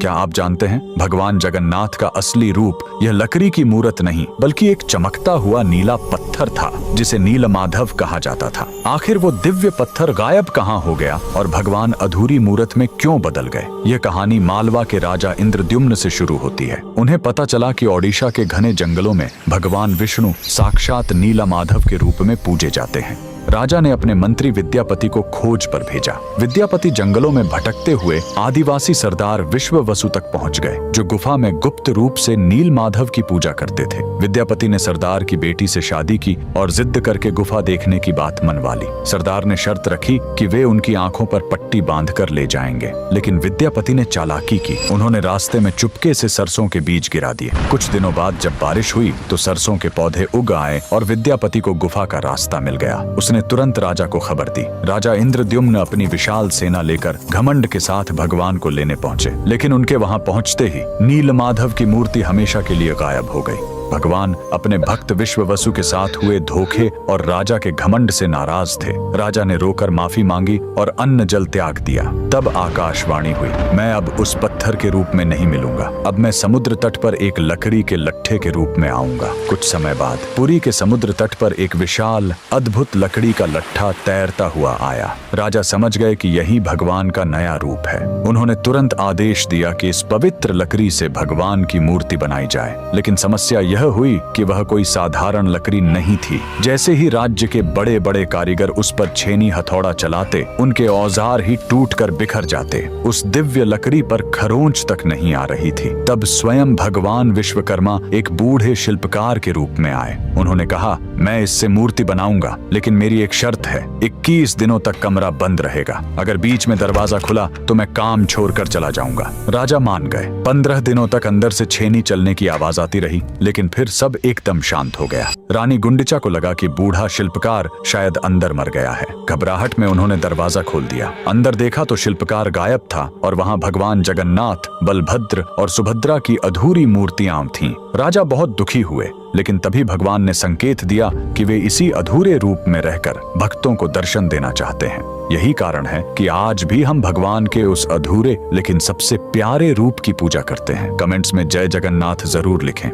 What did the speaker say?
क्या आप जानते हैं भगवान जगन्नाथ का असली रूप यह लकड़ी की मूर्त नहीं बल्कि एक चमकता हुआ नीला पत्थर था जिसे नीलमाधव कहा जाता था। आखिर वो दिव्य पत्थर गायब कहाँ हो गया और भगवान अधूरी मूर्त में क्यों बदल गए? यह कहानी मालवा के राजा इंद्रद्युम्न से शुरू होती है। उन्हें पता चला कि ओडिशा के घने जंगलों में भगवान विष्णु साक्षात नीलमाधव के रूप में पूजे जाते हैं। राजा ने अपने मंत्री विद्यापति को खोज पर भेजा। विद्यापति जंगलों में भटकते हुए आदिवासी सरदार विश्ववसु तक पहुंच गए, जो गुफा में गुप्त रूप से नीलमाधव की पूजा करते थे। विद्यापति ने सरदार की बेटी से शादी की और जिद करके गुफा देखने की बात मनवा ली। सरदार ने शर्त रखी कि वे उनकी आंखों पर पट्टी बांधकर ले जाएंगे, लेकिन विद्यापति ने चालाकी की। उन्होंने रास्ते में चुपके से सरसों के बीज गिरा दिए। कुछ दिनों बाद जब बारिश हुई तो सरसों के पौधे उग आए और विद्यापति को गुफा का रास्ता मिल गया। उसने तुरंत राजा को खबर दी। राजा इंद्रद्युम्न अपनी विशाल सेना लेकर घमंड के साथ भगवान को लेने पहुंचे, लेकिन उनके वहां पहुंचते ही नीलमाधव की मूर्ति हमेशा के लिए गायब हो गई। भगवान अपने भक्त विश्ववसु के साथ हुए धोखे और राजा के घमंड से नाराज थे। राजा ने रोकर माफी मांगी और अन्न जल त्याग दिया। तब आकाशवाणी हुई, मैं अब उस पत्थर के रूप में नहीं मिलूंगा, अब मैं समुद्र तट पर एक लकड़ी के लट्ठे के रूप में आऊंगा। कुछ समय बाद पुरी के समुद्र तट पर एक विशाल अद्भुत लकड़ी का लट्ठा तैरता हुआ आया। राजा समझ गए कि यही भगवान का नया रूप है। उन्होंने तुरंत आदेश दिया कि इस पवित्र लकड़ी से भगवान की मूर्ति बनाई जाए, लेकिन समस्या यह हुई कि वह कोई साधारण लकड़ी नहीं थी। जैसे ही राज्य के बड़े बड़े कारीगर उस पर छेनी हथौड़ा चलाते, उनके औजार ही टूटकर बिखर जाते। उस दिव्य लकड़ी पर खरोंच तक नहीं आ रही थी। तब स्वयं भगवान विश्वकर्मा एक बूढ़े शिल्पकार के रूप में आए। उन्होंने कहा, मैं इससे मूर्ति बनाऊंगा, लेकिन मेरी एक शर्त है, 21 दिनों तक कमरा बंद रहेगा। अगर बीच में दरवाजा खुला तो मैं काम छोड़कर चला जाऊंगा। राजा मान गए। 15 दिनों तक अंदर से छेनी चलने की आवाज आती रही, लेकिन फिर सब एकदम शांत हो गया। रानी गुंडिचा को लगा कि बूढ़ा शिल्पकार शायद अंदर मर गया है। घबराहट में उन्होंने दरवाजा खोल दिया। अंदर देखा तो शिल्पकार गायब था और वहां भगवान जगन्नाथ, बलभद्र और सुभद्रा की अधूरी मूर्तियां थीं। राजा बहुत दुखी हुए, लेकिन तभी भगवान ने संकेत दिया कि वे इसी अधूरे रूप में रहकर भक्तों को दर्शन देना चाहते हैं। यही कारण है कि आज भी हम भगवान के उस अधूरे लेकिन सबसे प्यारे रूप की पूजा करते हैं। कमेंट्स में जय जगन्नाथ जरूर लिखें।